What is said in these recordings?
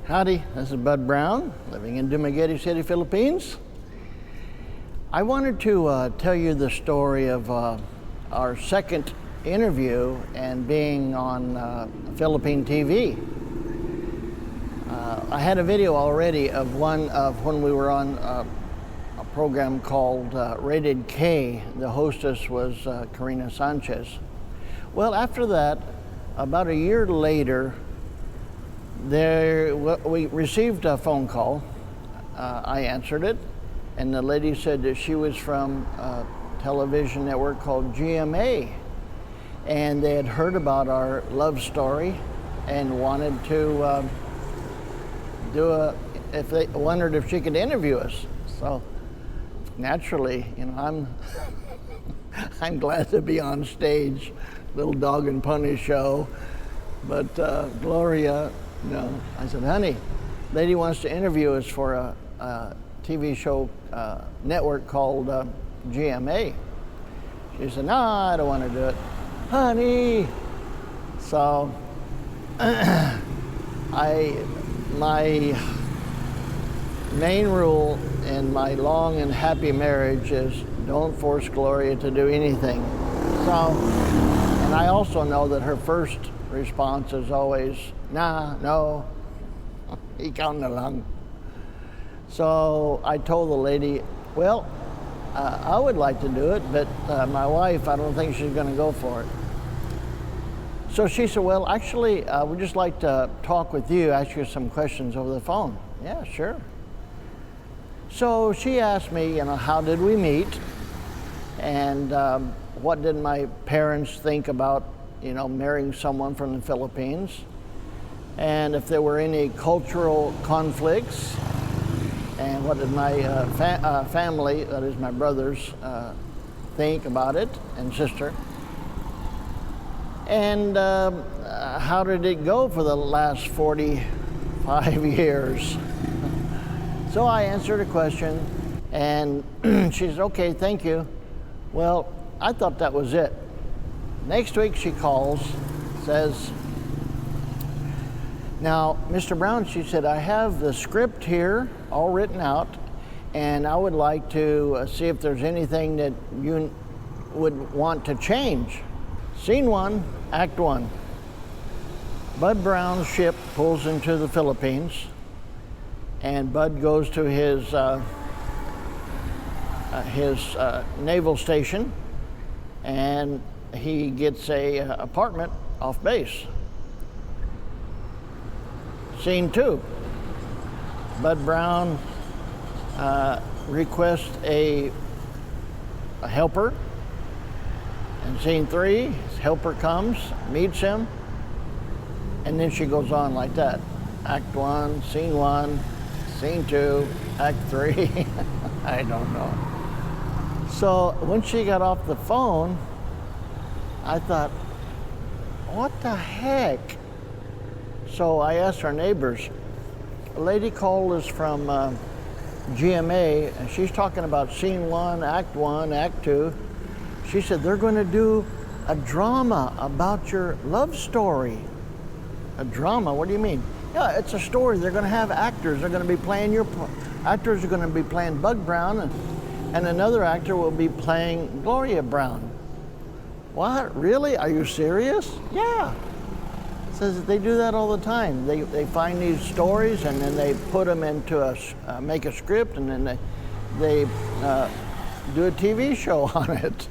Howdy, this is Bud Brown, living in Dumaguete City, Philippines. I wanted to tell you the story of our second interview and being on Philippine TV. I had a video already of one of when we were on a program called Rated K. The hostess was Karina Sanchez. Well, after that, about a year later, we received a phone call. I answered it, and the lady said that she was from a television network called GMA, and they had heard about our love story and wanted to wondered if she could interview us. So naturally, I'm glad to be on stage, little dog and pony show. But Gloria, I said, honey, lady wants to interview us for a TV show network called GMA. She said, no, I don't want to do it. Honey. So my main rule in my long and happy marriage is don't force Gloria to do anything. So, and I also know that her first response is always, nah, no, ikaw na lang. So I told the lady, well, I would like to do it, but my wife, I don't think she's going to go for it. So she said, well, actually, we'd just like to talk with you, ask you some questions over the phone. Yeah, sure. So she asked me, how did we meet? And what did my parents think about marrying someone from the Philippines, and if there were any cultural conflicts, and what did my family, that is my brothers, think about it, and sister, and how did it go for the last 45 years? So I answered a question, and she said, okay, thank you. Well, I thought that was it. Next week she calls, says, now, Mr. Brown, she said, I have the script here all written out, and I would like to see if there's anything that you would want to change. Scene 1, Act 1. Bud Brown's ship pulls into the Philippines, and Bud goes to his naval station, and he gets a apartment off base. Scene 2, Bud Brown requests a helper. And scene 3, his helper comes, meets him, and then she goes on like that. Act 1, Scene 1, Scene 2, Act 3, I don't know. So when she got off the phone, I thought, what the heck? So I asked our neighbors. A lady called us from GMA, and she's talking about Scene 1, Act 2. She said they're going to do a drama about your love story. A drama? What do you mean? Yeah, it's a story. They're going to have actors. They're going to be playing actors are going to be playing Bud Brown, and another actor will be playing Gloria Brown. What? Really? Are you serious? Yeah. Says that they do that all the time. They find these stories, and then they put them into make a script, and then they do a TV show on it.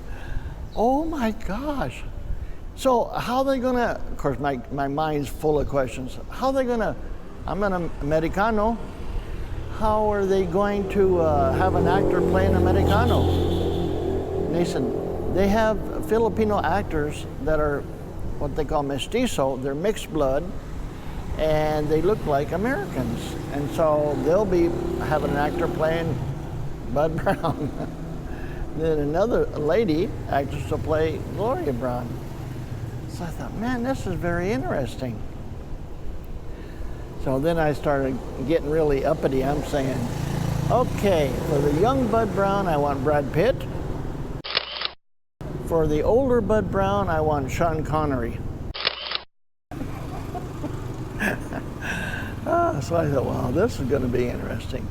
Oh my gosh. So how are they gonna, of course my mind's full of questions. How are they gonna, I'm an Americano, how are they going to have an actor play an Americano? And they said, they have Filipino actors that are what they call mestizo, they're mixed blood, and they look like Americans. And so they'll be having an actor playing Bud Brown. Then another lady actress will play Gloria Brown. So I thought, man, this is very interesting. So then I started getting really uppity. I'm saying, okay, for the young Bud Brown, I want Brad Pitt. For the older Bud Brown, I want Sean Connery. So I thought, well, this is going to be interesting.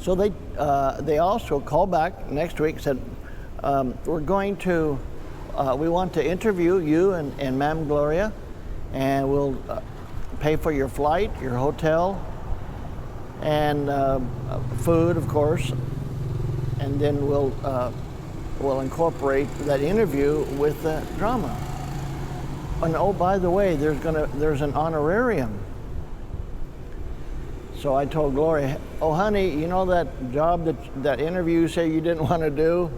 So they also called back next week and said, we're going to, we want to interview you and Ma'am Gloria, and we'll pay for your flight, your hotel, and food, of course, and then we'll incorporate that interview with the drama. And oh, by the way, there's an honorarium. So I told Gloria, oh honey, you know that job, that interview you say you didn't want to do?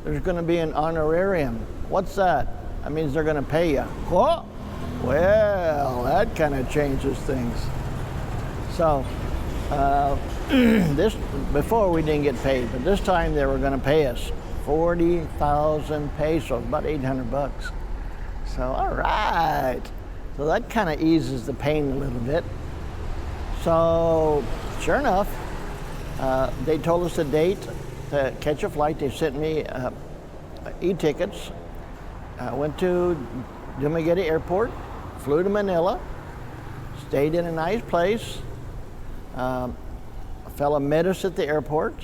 There's going to be an honorarium. What's that? That means they're going to pay you. What? Well, that kind of changes things. So this, before we didn't get paid, but this time they were going to pay us 40,000 pesos, about 800 bucks. So all right. So that kind of eases the pain a little bit. So sure enough, they told us a date to catch a flight. They sent me e-tickets. I went to Dumaguete Airport, flew to Manila, stayed in a nice place. A fella met us at the airport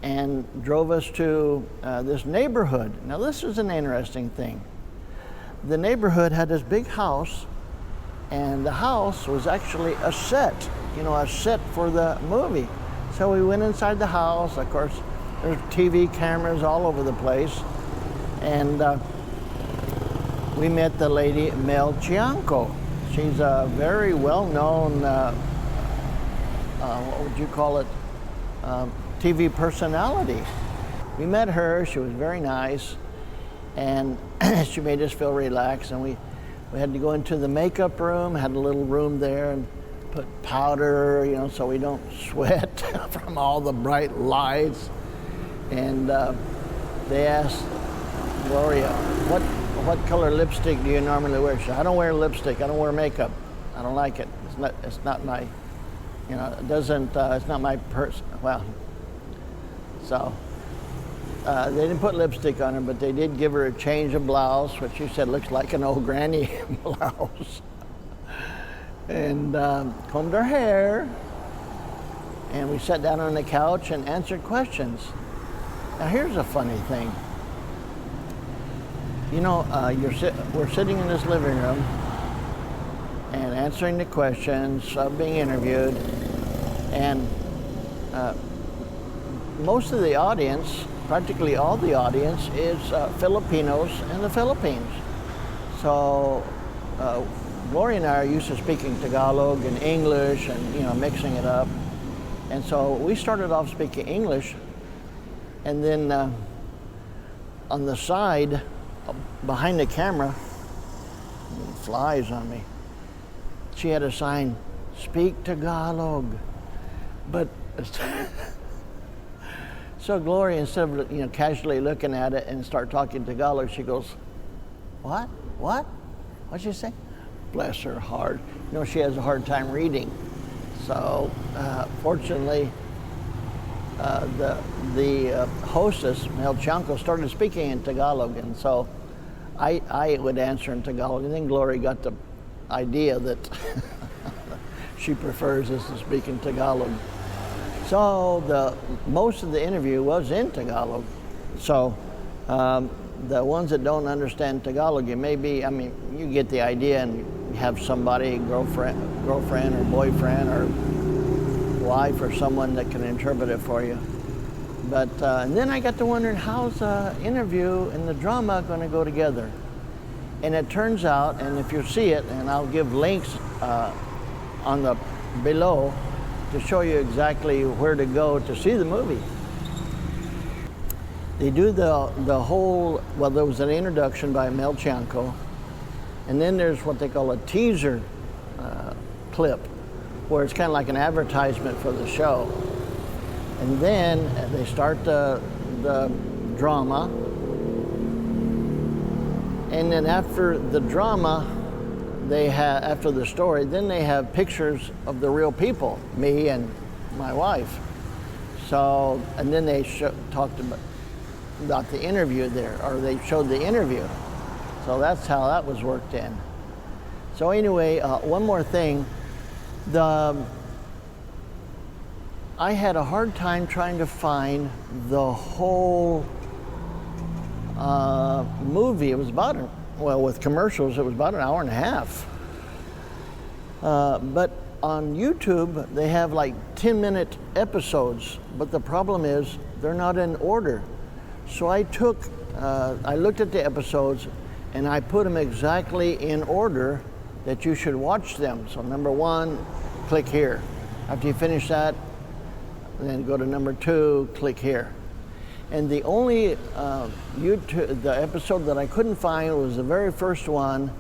and drove us to this neighborhood. Now this is an interesting thing. The neighborhood had this big house, and the house was actually a set, a set for the movie. So we went inside the house. Of course, there's TV cameras all over the place. And we met the lady, Mel Tiangco. She's a very well-known, what would you call it, TV personality. We met her. She was very nice, and she made us feel relaxed. And we had to go into the makeup room, had a little room there, and put powder, so we don't sweat from all the bright lights. And they asked Gloria, what color lipstick do you normally wear? She said, I don't wear lipstick, I don't wear makeup. I don't like it. It's not my, it doesn't, it's not my person. Well, so they didn't put lipstick on her, but they did give her a change of blouse, which she said looks like an old granny blouse. And combed her hair. And we sat down on the couch and answered questions. Now here's a funny thing. We're sitting in this living room and answering the questions, being interviewed, and most of the audience, practically all the audience, is Filipinos in the Philippines. So Gloria and I are used to speaking Tagalog and English and mixing it up. And so we started off speaking English, and then on the side, behind the camera, flies on me, she had a sign, speak Tagalog. But so Gloria, instead of casually looking at it and start talking Tagalog, she goes, what? What'd she say? Bless her heart. She has a hard time reading. So fortunately, the hostess, Mel Tiangco, started speaking in Tagalog, and so I would answer in Tagalog, and then Gloria got the idea that she prefers us to speak in Tagalog. So most of the interview was in Tagalog. So the ones that don't understand Tagalog, you get the idea, and you have somebody, girlfriend or boyfriend or wife or someone that can interpret it for you. But and then I got to wondering, how's the interview and the drama going to go together? And it turns out, and if you see it, and I'll give links on the below to show you exactly where to go to see the movie. They do the whole, well, there was an introduction by Mel Tiangco, and then there's what they call a teaser clip, where it's kind of like an advertisement for the show. And then they start the drama, and then after the drama, after the story, then they have pictures of the real people, me and my wife. So, and then they talked about the interview there, or they showed the interview. So that's how that was worked in. So anyway, one more thing. I had a hard time trying to find the whole movie. It was with commercials, it was about an hour and a half. But on YouTube, they have like 10-minute episodes, but the problem is they're not in order. So I looked at the episodes and I put them exactly in order that you should watch them. So number 1, click here. After you finish that, then go to number 2, click here. And the only the episode that I couldn't find was the very first one,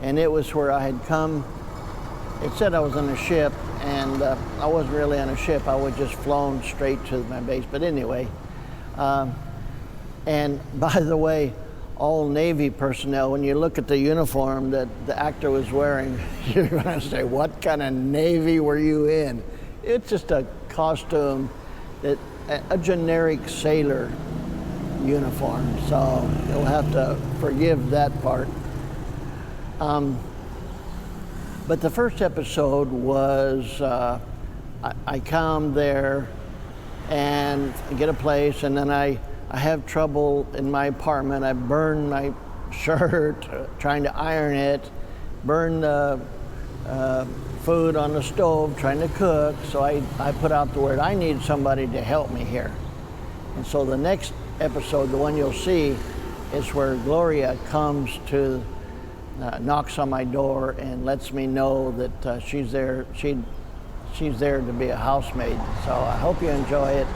and it was where I had come. It said I was on a ship, and I wasn't really on a ship. I was just flown straight to my base. But anyway, and by the way, all Navy personnel, when you look at the uniform that the actor was wearing, you're going to say, what kind of Navy were you in? It's just a costume, a generic sailor uniform. So you'll have to forgive that part. But the first episode was, I come there and get a place, and then I have trouble in my apartment. I burn my shirt trying to iron it, burn the food on the stove trying to cook. So I put out the word, I need somebody to help me here. And so the next episode, the one you'll see, is where Gloria comes to, knocks on my door and lets me know that she's there. She's there to be a housemaid. So I hope you enjoy it,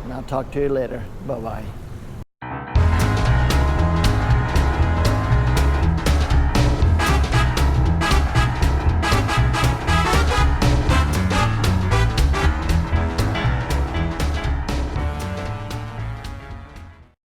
and I'll talk to you later. Bye-bye.